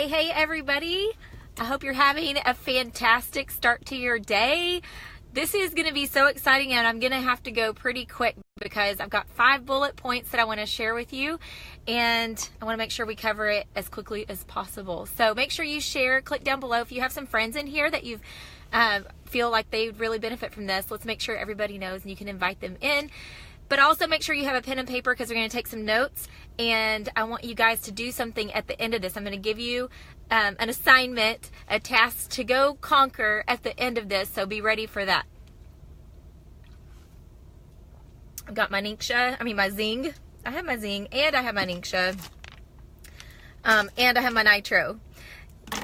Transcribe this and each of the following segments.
Hey everybody. I hope you're having a fantastic start to your day. This is going to be so exciting, and I'm going to have to go pretty quick because I've got 5 bullet points that I want to share with you, and I want to make sure we cover it as quickly as possible. So make sure you share, click down below if you have some friends in here that you feel like they would really benefit from this. Let's make sure everybody knows and you can invite them in. But also make sure you have a pen and paper because we're going to take some notes, and I want you guys to do something at the end of this. I'm going to give you an assignment, a task to go conquer at the end of this, so be ready for that. I've got my my Zing. I have my Zing, and I have my Ninksha, and I have my Nitro.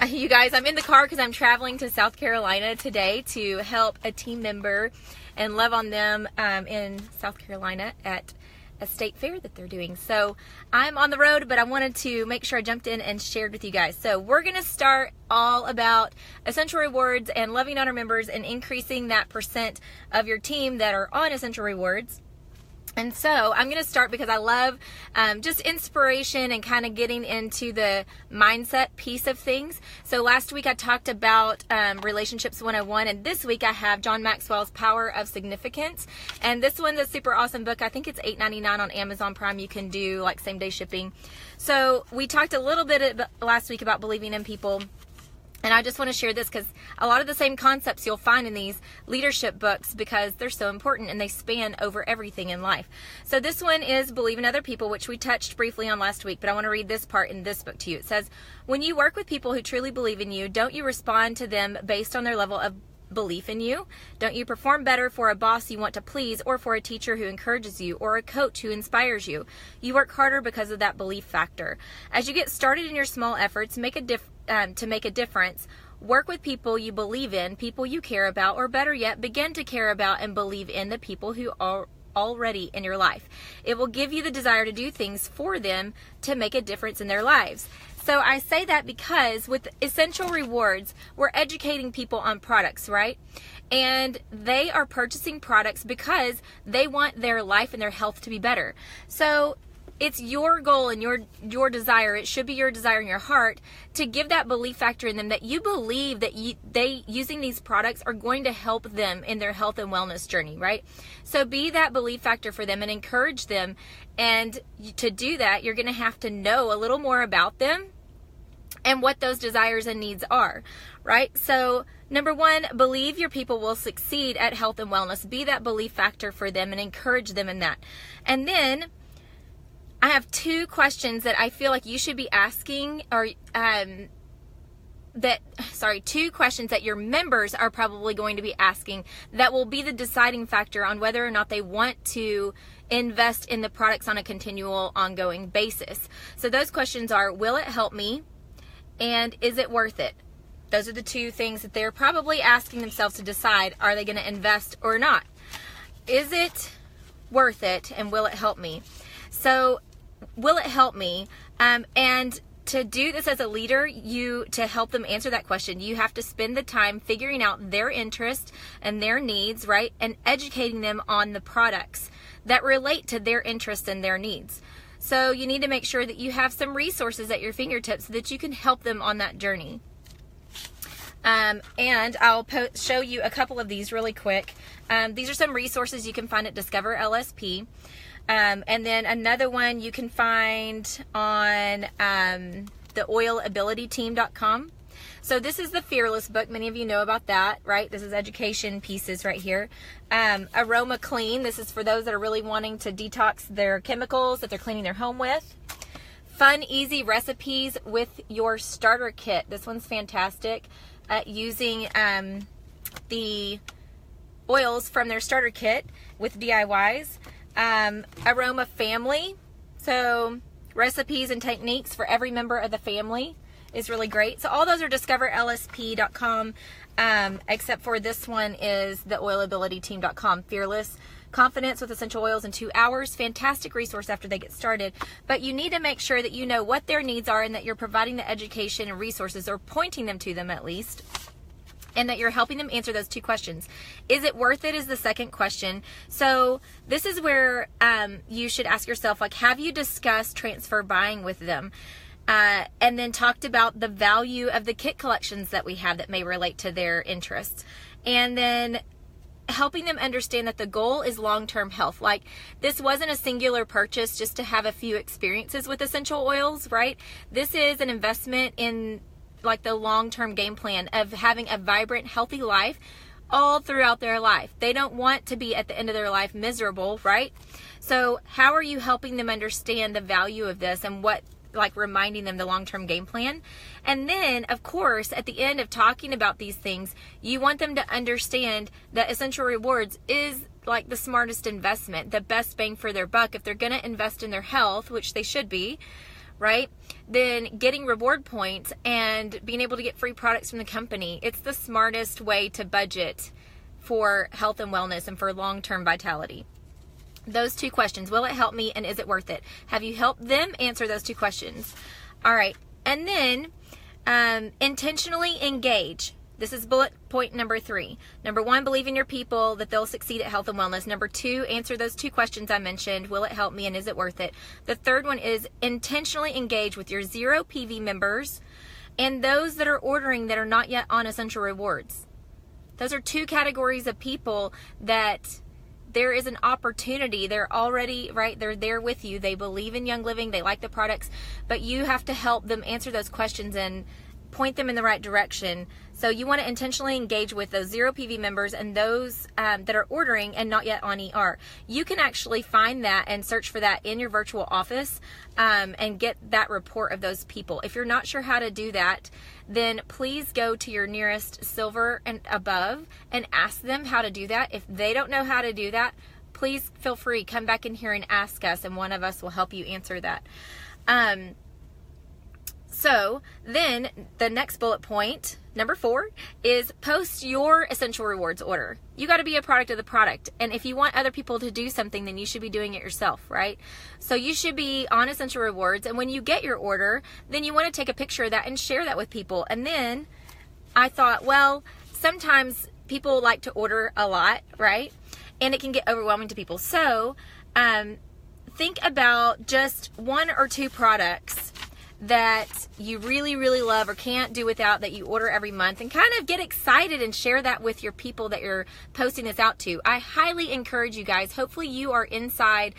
You guys, I'm in the car because I'm traveling to South Carolina today to help a team member and love on them in South Carolina at a state fair that they're doing. So I'm on the road, but I wanted to make sure I jumped in and shared with you guys. So we're going to start all about essential rewards and loving on our members and increasing that % of your team that are on essential rewards. And so I'm going to start because I love just inspiration and kind of getting into the mindset piece of things. So last week I talked about Relationships 101, and this week I have John Maxwell's Power of Significance. And this one's a super awesome book. I think it's $8.99 on Amazon Prime. You can do like same day shipping. So we talked a little bit last week about believing in people. And I just want to share this because a lot of the same concepts you'll find in these leadership books because they're so important and they span over everything in life. So this one is Believe in Other People, which we touched briefly on last week, but I want to read this part in this book to you. It says, when you work with people who truly believe in you, don't you respond to them based on their level of belief in you? Don't you perform better for a boss you want to please, or for a teacher who encourages you, or a coach who inspires you? You work harder because of that belief factor. As you get started in your small efforts, to make a difference, work with people you believe in, people you care about, or better yet, begin to care about and believe in the people who are already in your life. It will give you the desire to do things for them to make a difference in their lives. So I say that because with essential rewards, we're educating people on products, right? And they are purchasing products because they want their life and their health to be better. So it's your goal and your desire, it should be your desire in your heart, to give that belief factor in them that you believe that they using these products are going to help them in their health and wellness journey, right? So be that belief factor for them and encourage them. And to do that, you're going to have to know a little more about them and what those desires and needs are, right? So number 1, believe your people will succeed at health and wellness. Be that belief factor for them and encourage them in that. And then I have 2 questions that I feel like you should be asking, or 2 questions that your members are probably going to be asking that will be the deciding factor on whether or not they want to invest in the products on a continual, ongoing basis. So those questions are, will it help me? And is it worth it? Those are the 2 things that they're probably asking themselves to decide, are they going to invest or not? Is it worth it, and will it help me? So will it help me? And to do this as a leader, to help them answer that question, you have to spend the time figuring out their interest and their needs, right? And educating them on the products that relate to their interests and their needs. So you need to make sure that you have some resources at your fingertips so that you can help them on that journey. And I'll show you a couple of these really quick. These are some resources you can find at Discover LSP. And then another one you can find on the oilabilityteam.com. So this is the Fearless book. Many of you know about that, right? This is education pieces right here. Aroma Clean. This is for those that are really wanting to detox their chemicals that they're cleaning their home with. Fun, easy recipes with your starter kit. This one's fantastic at using the oils from their starter kit with DIYs. Aroma Family. So recipes and techniques for every member of the family is really great. So all those are discoverlsp.com, except for this one is the oilabilityteam.com. Fearless Confidence with Essential Oils in 2 hours. Fantastic resource after they get started. But you need to make sure that you know what their needs are and that you're providing the education and resources, or pointing them to them at least, and that you're helping them answer those 2 questions. Is it worth it is the second question. So this is where you should ask yourself, like, have you discussed transfer buying with them? And then talked about the value of the kit collections that we have that may relate to their interests. And then helping them understand that the goal is long-term health. Like, this wasn't a singular purchase just to have a few experiences with essential oils, right? This is an investment in like the long-term game plan of having a vibrant, healthy life all throughout their life. They don't want to be at the end of their life miserable, right? So how are you helping them understand the value of this and what, like, reminding them the long-term game plan? And then, of course, at the end of talking about these things, you want them to understand that Essential Rewards is like the smartest investment, the best bang for their buck. If they're going to invest in their health, which they should be, right? Then getting reward points and being able to get free products from the company, it's the smartest way to budget for health and wellness and for long-term vitality. Those two questions, will it help me and is it worth it? Have you helped them answer those two questions? All right. And then intentionally engage. This is bullet point number 3. Number 1, believe in your people that they'll succeed at health and wellness. Number 2, answer those two questions I mentioned. Will it help me and is it worth it? The third one is intentionally engage with your 0 PV members and those that are ordering that are not yet on Essential Rewards. Those are 2 categories of people that there is an opportunity. They're already, right, they're there with you. They believe in Young Living. They like the products, but you have to help them answer those questions and point them in the right direction. So you want to intentionally engage with those 0 PV members and those that are ordering and not yet on ER. You can actually find that and search for that in your virtual office and get that report of those people. If you're not sure how to do that, then please go to your nearest silver and above and ask them how to do that. If they don't know how to do that, please feel free, come back in here and ask us, and one of us will help you answer that. So then the next bullet point, number 4, is post your Essential Rewards order. You got to be a product of the product. And if you want other people to do something, then you should be doing it yourself, right? So you should be on Essential Rewards. And when you get your order, then you want to take a picture of that and share that with people. And then I thought, well, sometimes people like to order a lot, right? And it can get overwhelming to people. So think about just 1 or 2 products that you really, really love or can't do without that you order every month, and kind of get excited and share that with your people that you're posting this out to. I highly encourage you guys. Hopefully you are inside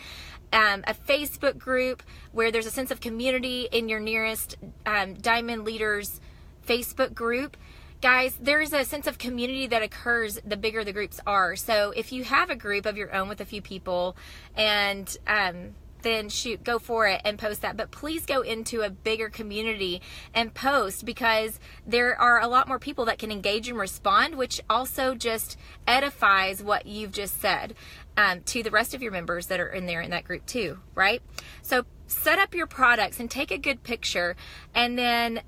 a Facebook group where there's a sense of community in your nearest Diamond Leaders Facebook group. Guys, there's a sense of community that occurs the bigger the groups are. So if you have a group of your own with a few people, and then shoot, go for it and post that. But please go into a bigger community and post, because there are a lot more people that can engage and respond, which also just edifies what you've just said to the rest of your members that are in there in that group too, right? So set up your products and take a good picture, and then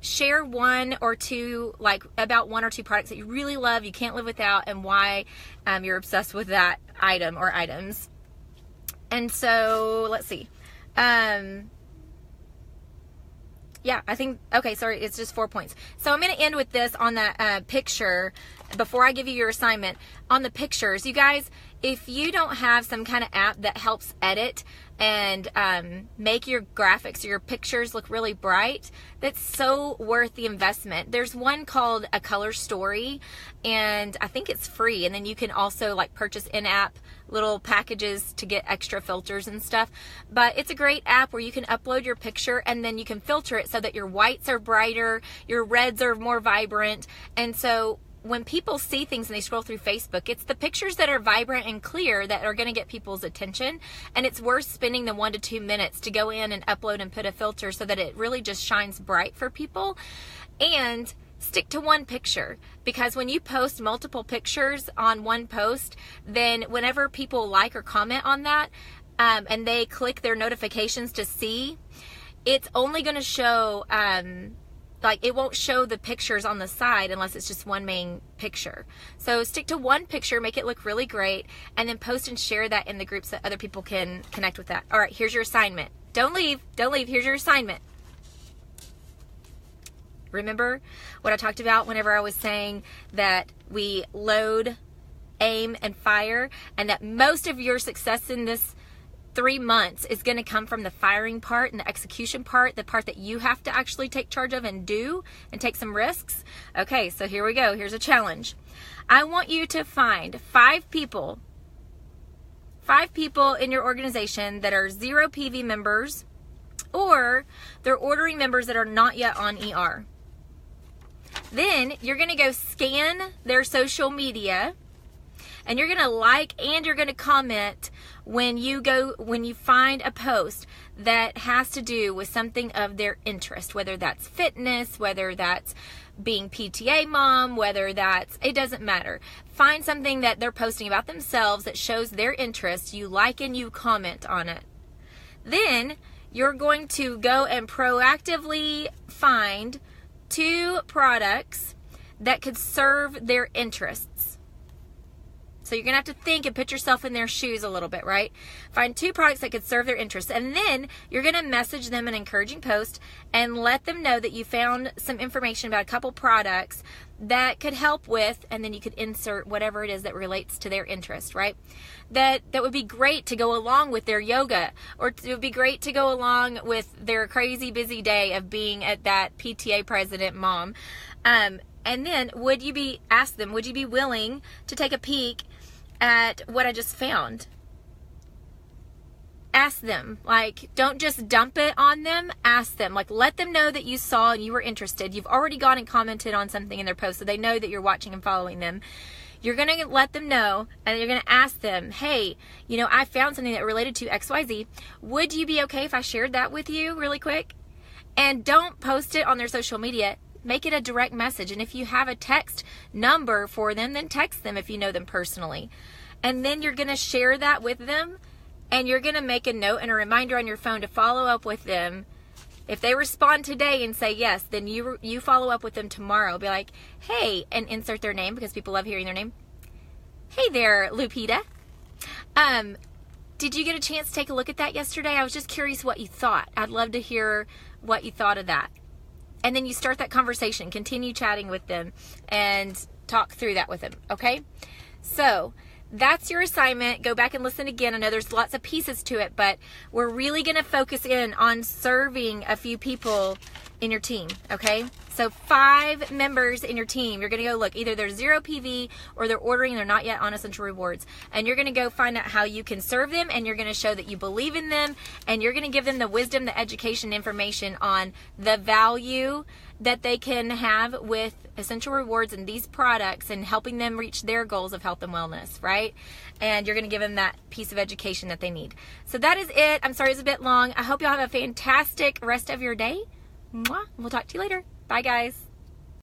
share 1 or 2, like about 1 or 2 products that you really love, you can't live without, and why you're obsessed with that item or items. And so, let's see. Yeah, I think, okay, sorry, it's just 4 points. So I'm going to end with this on that picture before I give you your assignment. On the pictures, you guys, if you don't have some kind of app that helps edit and make your graphics or your pictures look really bright, that's so worth the investment. There's one called A Color Story, and I think it's free. And then you can also like purchase in-app little packages to get extra filters and stuff. But it's a great app where you can upload your picture and then you can filter it so that your whites are brighter, your reds are more vibrant. And so when people see things and they scroll through Facebook, it's the pictures that are vibrant and clear that are going to get people's attention. And it's worth spending the 1 to 2 minutes to go in and upload and put a filter so that it really just shines bright for people. And stick to 1 picture, because when you post multiple pictures on 1 post, then whenever people like or comment on that and they click their notifications to see, it's only going to show like it won't show the pictures on the side unless it's just 1 main picture. So stick to 1 picture, make it look really great, and then post and share that in the groups so other people can connect with that. All right, here's your assignment. Don't leave. Here's your assignment. Remember what I talked about whenever I was saying that we load, aim, and fire, and that most of your success in this 3 months is going to come from the firing part and the execution part, the part that you have to actually take charge of and do and take some risks. Okay, so here we go. Here's a challenge. I want you to find 5 people in your organization that are 0 PV members, or they're ordering members that are not yet on ER. Then you're going to go scan their social media, and you're going to like and you're going to comment when you find a post that has to do with something of their interest, whether that's fitness, whether that's being PTA mom, whether that's, it doesn't matter. Find something that they're posting about themselves that shows their interest. You like and you comment on it. Then you're going to go and proactively find 2 products that could serve their interests. So you're going to have to think and put yourself in their shoes a little bit, right? Find 2 products that could serve their interests. And then you're going to message them an encouraging post and let them know that you found some information about a couple products that could help with, and then you could insert whatever it is that relates to their interest, right? That would be great to go along with their yoga, or it would be great to go along with their crazy busy day of being at that PTA president mom. And then would you be willing to take a peek at what I just found? Ask them. Like, don't just dump it on them. Ask them. Like, let them know that you saw and you were interested. You've already gone and commented on something in their post, so they know that you're watching and following them. You're going to let them know, and you're going to ask them, hey, I found something that related to XYZ. Would you be okay if I shared that with you really quick? And don't post it on their social media. Make it a direct message. And if you have a text number for them, then text them if you know them personally. And then you're going to share that with them, and you're going to make a note and a reminder on your phone to follow up with them. If they respond today and say yes, then you follow up with them tomorrow. Be like, hey, and insert their name because people love hearing their name. Hey there, Lupita. Did you get a chance to take a look at that yesterday? I was just curious what you thought. I'd love to hear what you thought of that. And then you start that conversation, continue chatting with them, and talk through that with them, okay? So that's your assignment. Go back and listen again. I know there's lots of pieces to it, but we're really going to focus in on serving a few people in your team, okay? So 5 members in your team, you're going to go look. Either they're 0 PV or they're ordering and they're not yet on Essential Rewards. And you're going to go find out how you can serve them, and you're going to show that you believe in them, and you're going to give them the wisdom, the education, information on the value that they can have with Essential Rewards and these products and helping them reach their goals of health and wellness, right? And you're going to give them that piece of education that they need. So that is it. I'm sorry it's a bit long. I hope y'all have a fantastic rest of your day. Mwah. We'll talk to you later. Bye, guys.